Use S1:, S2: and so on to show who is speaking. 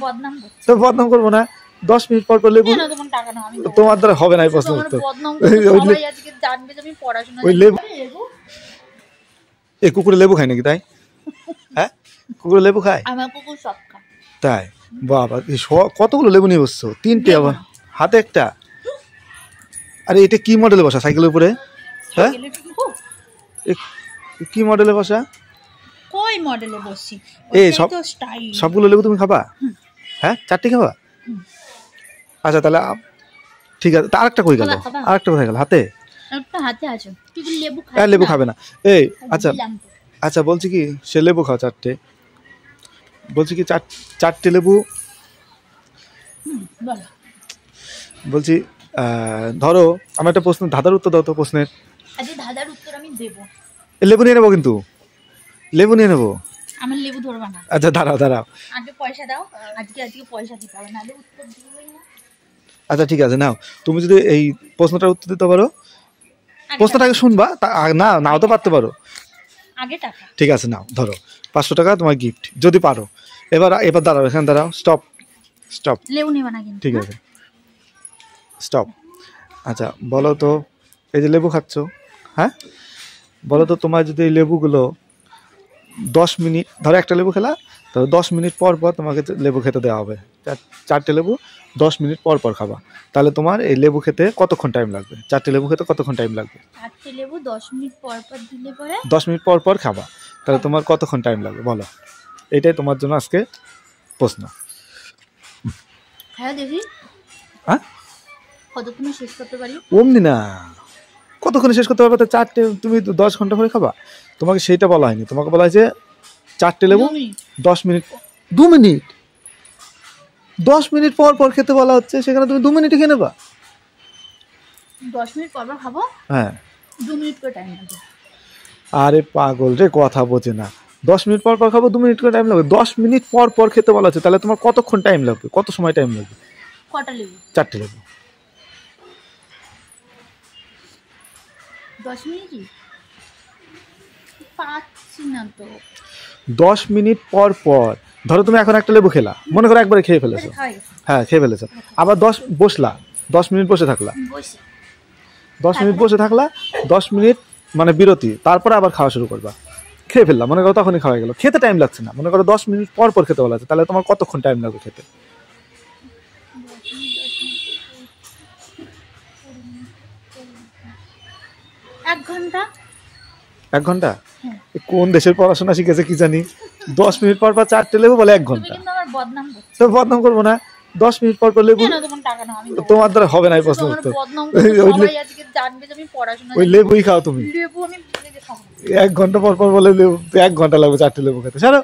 S1: বদনাম করছো।
S2: তো বদনাম করবো না, 10 মিনিট পর পর লেবু। তোমার দ্বারা হবে না এই প্রশ্ন উত্তর। ওই লেবু, এই কুকুরে লেবু খায় নাকি তাই? হ্যাঁ কুকুরে লেবু খায়?
S1: আমার কুকুর সব খায়।
S2: তাই? বাবা কতগুলো লেবু নিয়ে বসছো, 3টে আবার হাতে একটা। আরে এটা কি মডেলে বসা সাইকেলের উপরে? হ্যাঁ কি মডেলে বসা?
S1: কই মডেলে বসি?
S2: এই সবগুলো লেবু তুমি খাবা? হ্যাঁ 4টে খাবা? আচ্ছা তাহলে ঠিক আছে। তা আরেকটা কই গেল? আরেকটা কোথায় গেল? হাতে
S1: একটা হাতে আছে। তুই লেবু খাস?
S2: লেবু খাবে না। এই আচ্ছা আচ্ছা বলছি কি সে লেবু খাও 4টে, বলছি কি 4টে লেবু বলছি। ধরো আমার একটা প্রশ্ন, ধাঁধার উত্তর দাও তো প্রশ্নের।
S1: আচ্ছা ধাঁধার উত্তর আমি দেব।
S2: লেবু নিয়ে নেবো, কিন্তু লেবু নিয়ে নেবো।
S1: আমার লেবু ধরবা না।
S2: আচ্ছা দাঁড়াও দাঁড়াও,
S1: আগে পয়সা দাও। আজকে পয়সা দিতে হবে, নাহলে উত্তর দিবই না।
S2: আচ্ছা ঠিক আছে নাও, তুমি যদি এই প্রশ্নটার উত্তর দিতে পারো, প্রশ্নটা আগে শুনবা, না নাও তো পারতে পারো।
S1: আগে টাকা।
S2: ঠিক আছে নাও, ধরো 500 টাকা তোমার গিফট যদি পারো। এবার দাঁড়াও, এখানে দাঁড়াও, স্টপ স্টপ।
S1: লেবু নেবা না কিন্তু।
S2: ঠিক আছে স্টপ। আচ্ছা বলো তো, এই যে লেবু খাচ্ছ, হ্যাঁ বলো তো তোমার যদি এই লেবুগুলো 10 মিনিট, ধরো একটা লেবু খেলা, তো 10 মিনিট পর পর তোমাকে লেবু খেতে দেওয়া হবে। 4টে লেবু 10 মিনিট পর পর খাবা, তাহলে তোমার এই লেবু খেতে কতক্ষণ টাইম লাগবে? 4টে লেবু খেতে কতক্ষণ টাইম লাগবে?
S1: 4টে লেবু 10 মিনিট পর পর দিলে পরে
S2: 10 মিনিট পর পর খাবা, তাহলে তোমার কতক্ষণ টাইম লাগবে বলো? এটাই তোমার জন্য আজকে প্রশ্ন।
S1: হ্যাঁ দেখি
S2: হ্যাঁ
S1: কতক্ষণে শেষ করতে পারি?
S2: অমনি না, কতক্ষণে শেষ করতে পারবে? তো 4টে তুমি 10 ঘন্টা করে খাবা, তোমাকে সেইটা বলা হয়নি। তোমাকে বলা হয়েছে 4টে লেবু 10 মিনিট। 2 মিনিট? 10 মিনিট পর পর খেতে বলা হচ্ছে, সেখানে তুমি 2 মিনিটে খেয়ে নেবা?
S1: 10 মিনিট পর পর খাবো?
S2: হ্যাঁ
S1: 2 মিনিট করে টাইম লাগবে।
S2: আরে পাগল রে, কথা বোঝে না। 10 মিনিট পর পর খাবো, 2 মিনিট করে টাইম লাগবে? 10 মিনিট পর পর খেতে বলা হচ্ছে, তাহলে তোমার কতক্ষণ টাইম লাগবে, কত সময় টাইম লাগবে?
S1: কটা লেবু?
S2: 4টে লেবু।
S1: 10 মিনিটই পাচ্ছি না তো।
S2: 10 মিনিট পর পর, ধরো তুমি এখন একটা লেবু খেলা, মনে করো একবারে খেয়ে ফেলেছো, হ্যাঁ খেয়ে ফেলেছো, আবার 10 মিনিট বসে থাকলা, 10 মিনিট বসে থাকলা, 10 মিনিট মানে বিরতি, তারপরে আবার খাওয়া শুরু করবা, খেয়ে ফেললাম, মনে করো তখনই খাওয়া গেল, খেতে টাইম লাগছে না, মনে করো 10 মিনিট পর পর খেতে বলা আছে, তাহলে তোমার কতক্ষণ টাইম লাগবে খেতে?
S1: 1 ঘন্টা।
S2: 1 ঘন্টা? কোন দেশের পড়াশোনা শিখেছে কি জানি, 10 মিনিট পর পর 4টে লেবু বলে 1 ঘন্টা। তো বদনাম করবো না, 10 মিনিট পর পর লেবু। তোমার দ্বারা হবে না এই প্রশ্ন উত্তর। ওই লেবুই খাও তুমি। 1 ঘন্টা পর পর বলে লেবু, 1 ঘন্টা লাগবে 4টে লেবু খেতে, ছাড়ো।